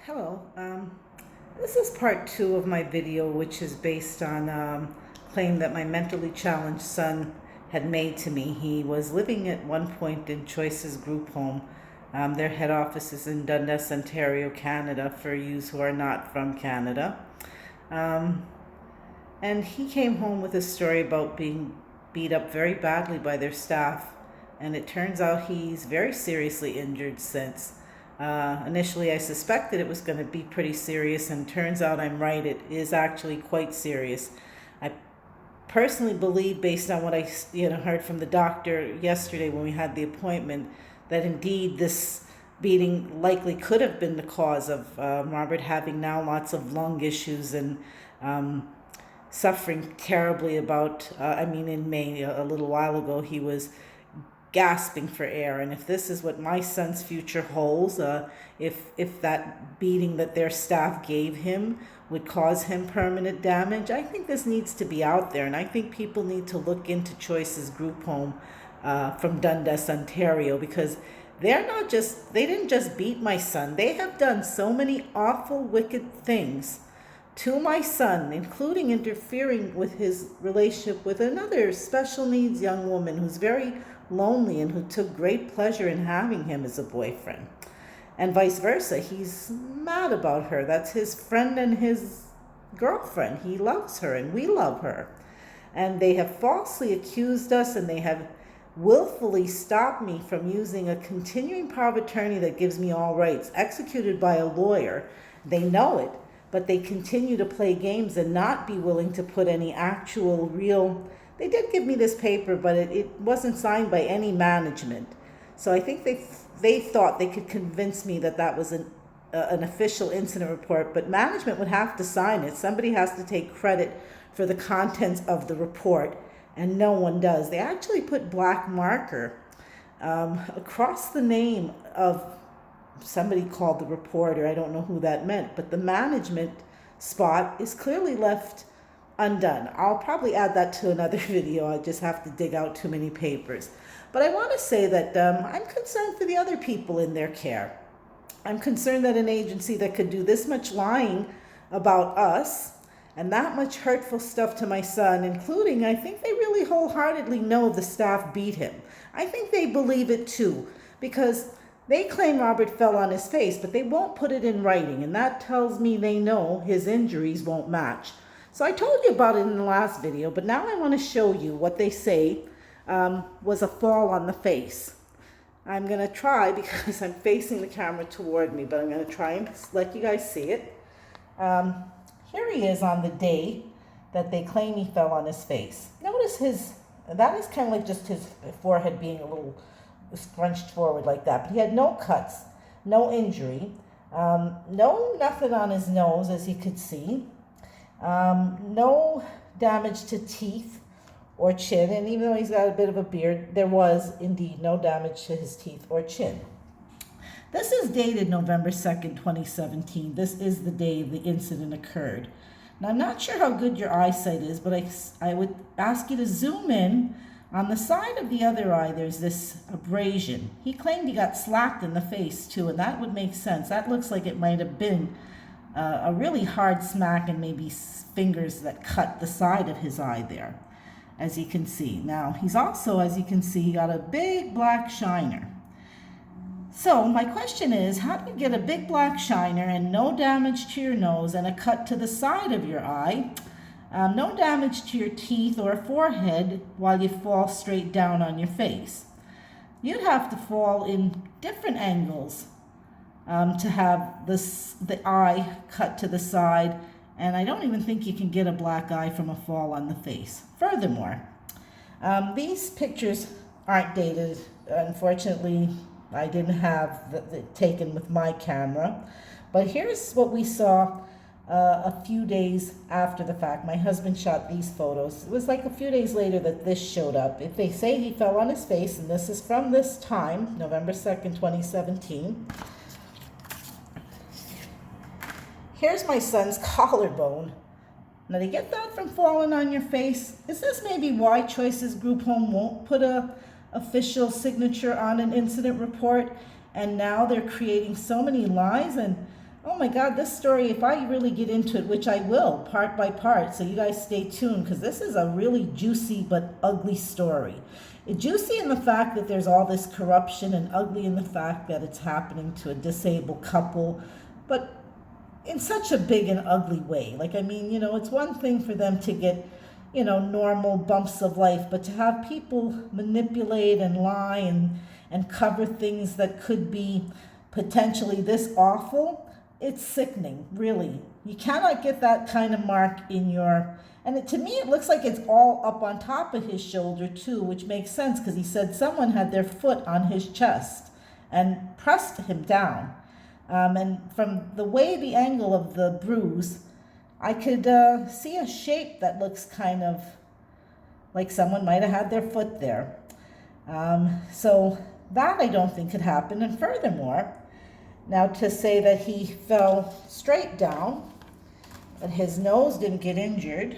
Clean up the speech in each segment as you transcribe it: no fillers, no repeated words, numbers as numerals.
Hello. This is part 2 of my video, which is based on claim that my mentally challenged son had made to me. He was living at one point in Choice's group home. Their head office is in Dundas, Ontario, Canada, for yous who are not from Canada. And he came home with a story about being beat up very badly by their staff. And it turns out he's very seriously injured since. Initially, I suspected it was going to be pretty serious, and turns out I'm right. It is actually quite serious. I personally believe, based on what I heard from the doctor yesterday when we had the appointment, that indeed this beating likely could have been the cause of Robert having now lots of lung issues and suffering terribly about, in May, a little while ago, he was gasping for air. And if this is what my son's future holds, if that beating that their staff gave him would cause him permanent damage, I think this needs to be out there. And I think people need to look into Choice's group home from Dundas, Ontario, because they didn't just beat my son. They have done so many awful, wicked things to my son, including interfering with his relationship with another special needs young woman who's very lonely and who took great pleasure in having him as a boyfriend. And vice versa. He's mad about her. That's his friend and his girlfriend. He loves her and we love her. And they have falsely accused us, and they have willfully stopped me from using a continuing power of attorney that gives me all rights, executed by a lawyer. They know it, but they continue to play games and not be willing to put any actual real. They did give me this paper, but it wasn't signed by any management. So I think they thought they could convince me that was an official incident report, but management would have to sign it. Somebody has to take credit for the contents of the report, and no one does. They actually put black marker across the name of somebody called the reporter. I don't know who that meant, but the management spot is clearly left undone. I'll probably add that to another video. I just have to dig out too many papers. But I want to say that I'm concerned for the other people in their care. I'm concerned that an agency that could do this much lying about us and that much hurtful stuff to my son, including, I think they really wholeheartedly know the staff beat him. I think they believe it too, because they claim Robert fell on his face, but they won't put it in writing, and that tells me they know his injuries won't match. So I told you about it in the last video, but now I want to show you what they say was a fall on the face. I'm going to try, because I'm facing the camera toward me, but I'm going to try and let you guys see it. Here he is on the day that they claim he fell on his face. Notice that is kind of like just his forehead being a little scrunched forward like that, but he had no cuts, no injury, nothing on his nose, as you could see, no damage to teeth or chin, and even though he's got a bit of a beard, there was indeed no damage to his teeth or chin. This is dated November 2nd, 2017. This is the day the incident occurred. Now, I'm not sure how good your eyesight is, but I would ask you to zoom in. On the side of the other eye, there's this abrasion. He claimed he got slapped in the face too, and that would make sense. That looks like it might have been a really hard smack, and maybe fingers that cut the side of his eye there, as you can see. Now, he's also, as you can see, got a big black shiner. So my question is, how do you get a big black shiner and no damage to your nose and a cut to the side of your eye? No damage to your teeth or forehead while you fall straight down on your face. You'd have to fall in different angles to have the eye cut to the side, and I don't even think you can get a black eye from a fall on the face. Furthermore, these pictures aren't dated. Unfortunately, I didn't have the taken with my camera, but here's what we saw a few days after the fact. My husband shot these photos. It was like a few days later that this showed up. If they say he fell on his face, and this is from this time, November 2nd, 2017. Here's my son's collarbone. Now, to get that from falling on your face, is this maybe why Choice's group home won't put a official signature on an incident report, and now they're creating so many lies? And Oh my God, this story, if I really get into it, which I will, part by part, so you guys stay tuned, because this is a really juicy but ugly story. Juicy in the fact that there's all this corruption, and ugly in the fact that it's happening to a disabled couple, but in such a big and ugly way. Like, I mean, it's one thing for them to get, normal bumps of life, but to have people manipulate and lie and cover things that could be potentially this awful, it's sickening, really. You cannot get that kind of mark in your, to me, it looks like it's all up on top of his shoulder too, which makes sense because he said someone had their foot on his chest and pressed him down. And from the way, the angle of the bruise, I could see a shape that looks kind of like someone might have had their foot there. So that I don't think could happen. And furthermore, now to say that he fell straight down, that his nose didn't get injured,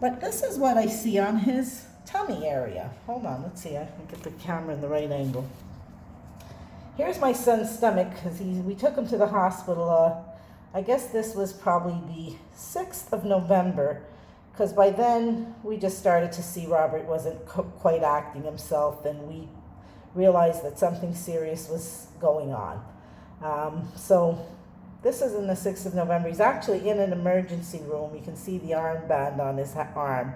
but this is what I see on his tummy area. Hold on, let's see, I can get the camera in the right angle. Here's my son's stomach, because we took him to the hospital, I guess this was probably the 6th of November, because by then we just started to see Robert wasn't quite acting himself, and we realized that something serious was going on. So this is in the 6th of November. He's actually in an emergency room. You can see the armband on his arm.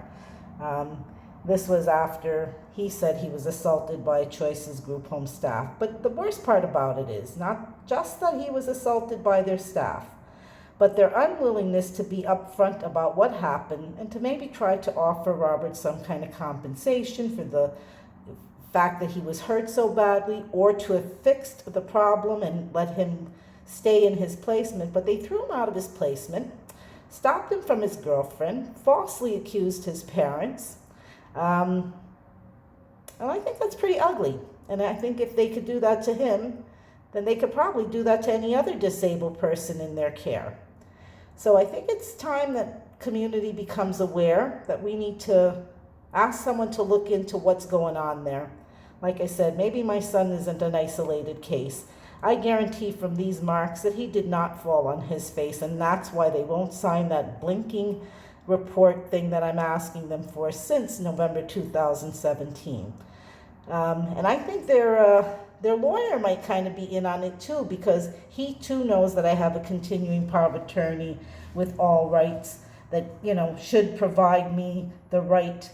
This was after he said he was assaulted by Choice's group home staff. But the worst part about it is not just that he was assaulted by their staff, but their unwillingness to be upfront about what happened and to maybe try to offer Robert some kind of compensation for the fact that he was hurt so badly, or to have fixed the problem and let him stay in his placement. But they threw him out of his placement, stopped him from his girlfriend, falsely accused his parents. And I think that's pretty ugly. And I think if they could do that to him, then they could probably do that to any other disabled person in their care. So I think it's time that community becomes aware that we need to ask someone to look into what's going on there. Like I said, maybe my son isn't an isolated case. I guarantee from these marks that he did not fall on his face, and that's why they won't sign that blinking report thing that I'm asking them for since November 2017. And I think their lawyer might kind of be in on it too, because he too knows that I have a continuing power of attorney with all rights that, should provide me the right.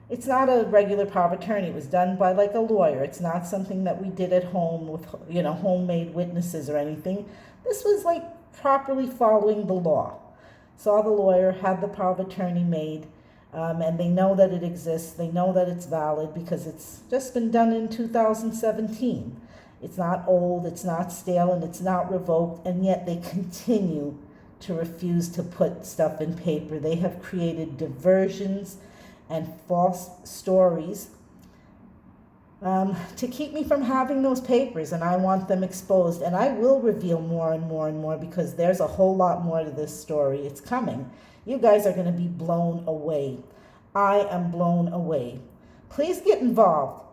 It's not a regular power of attorney. It was done by like a lawyer. It's not something that we did at home with, homemade witnesses or anything. This was like properly following the law. Saw the lawyer, had the power of attorney made, and they know that it exists. They know that it's valid because it's just been done in 2017. It's not old, it's not stale, and it's not revoked, and yet they continue to refuse to put stuff in paper. They have created diversions and false stories to keep me from having those papers, and I want them exposed. And I will reveal more and more and more, because there's a whole lot more to this story. It's coming. You guys are going to be blown away. I am blown away. Please get involved.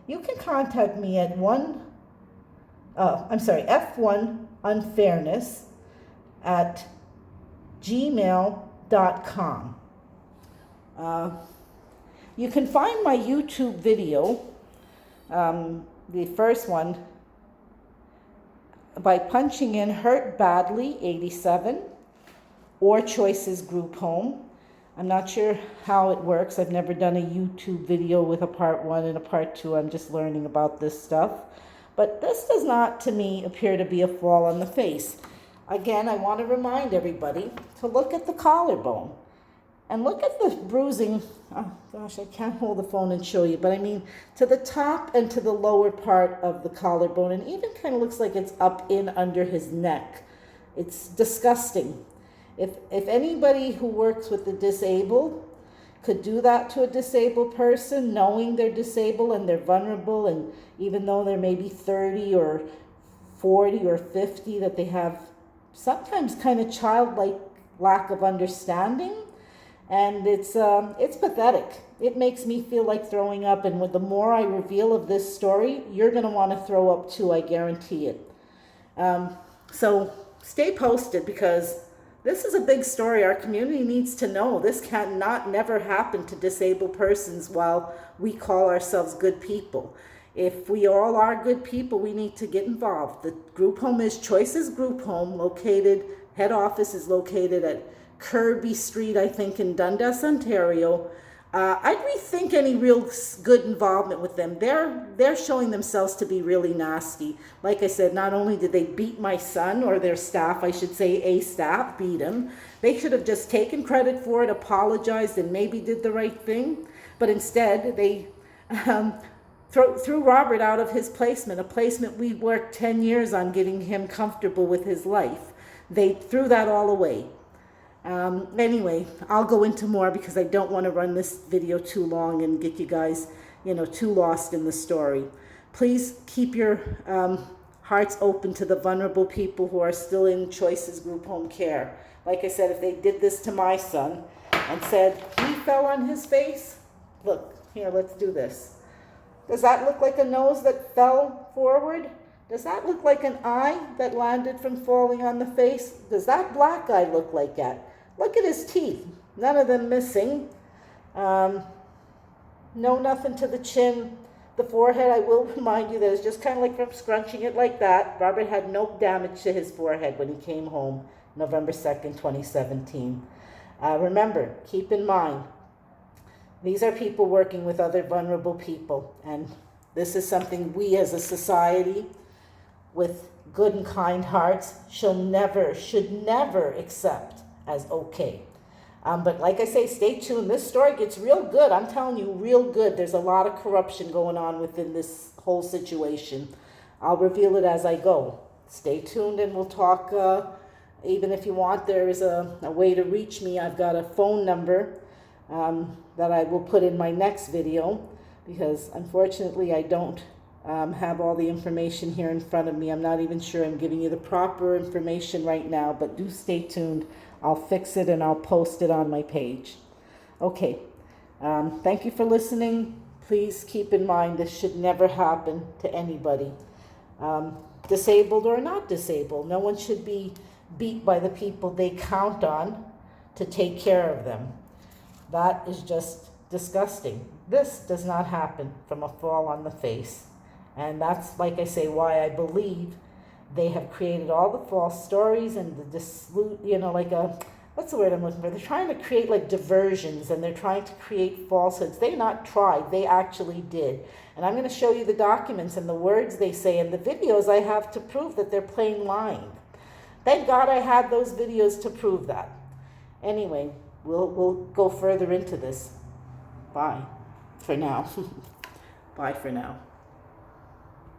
You can contact me at f1unfairness at gmail.com. You can find my YouTube video, the first one, by punching in Hurt Badly 87 or Choices Group Home. I'm not sure how it works. I've never done a YouTube video with a part 1 and a part 2. I'm just learning about this stuff. But this does not, to me, appear to be a fall on the face. Again, I want to remind everybody to look at the collarbone. And look at the bruising. Oh gosh, I can't hold the phone and show you, but I mean to the top and to the lower part of the collarbone, and even kind of looks like it's up in under his neck. It's disgusting. If anybody who works with the disabled could do that to a disabled person, knowing they're disabled and they're vulnerable, and even though they're maybe 30 or 40 or 50, that they have sometimes kind of childlike lack of understanding. And it's pathetic. It makes me feel like throwing up. And with the more I reveal of this story, you're going to want to throw up too, I guarantee it. So stay posted, because this is a big story. Our community needs to know this cannot never happen to disabled persons while we call ourselves good people. If we all are good people, we need to get involved. The group home is Choices Group Home, head office is located at Kirby Street, I think, in Dundas, Ontario. I'd rethink any real good involvement with them. They're showing themselves to be really nasty. Like I said, not only did they beat my son, or their staff, I should say a staff, beat him. They should have just taken credit for it, apologized, and maybe did the right thing. But instead, they threw Robert out of his placement, a placement we worked 10 years on getting him comfortable with his life. They threw that all away. Anyway, I'll go into more because I don't want to run this video too long and get you guys, too lost in the story. Please keep your hearts open to the vulnerable people who are still in Choices Group Home care. Like I said, if they did this to my son and said he fell on his face, look, here, let's do this. Does that look like a nose that fell forward? Does that look like an eye that landed from falling on the face? Does that black eye look like that? Look at his teeth. None of them missing. No, nothing to the chin. The forehead, I will remind you that it's just kind of like from scrunching it like that. Robert had no damage to his forehead when he came home November 2nd, 2017. Remember, keep in mind, these are people working with other vulnerable people. And this is something we as a society with good and kind hearts should never accept as okay. But like I say, stay tuned. This story gets real good. I'm telling you, real good. There's a lot of corruption going on within this whole situation. I'll reveal it as I go. Stay tuned and we'll talk. Even if you want, there is a way to reach me. I've got a phone number that I will put in my next video, because unfortunately I don't have all the information here in front of me. I'm not even sure I'm giving you the proper information right now, but do stay tuned. I'll fix it and I'll post it on my page. Okay, thank you for listening. Please keep in mind this should never happen to anybody, disabled or not disabled. No one should be beat by the people they count on to take care of them. That is just disgusting. This does not happen from a fall on the face. And that's, like I say, why I believe they have created all the false stories and what's the word I'm looking for? They're trying to create like diversions, and they're trying to create falsehoods. They not tried, they actually did. And I'm going to show you the documents and the words they say and the videos I have to prove that they're plain lying. Thank God I had those videos to prove that. Anyway, we'll go further into this. Bye for now. Bye for now.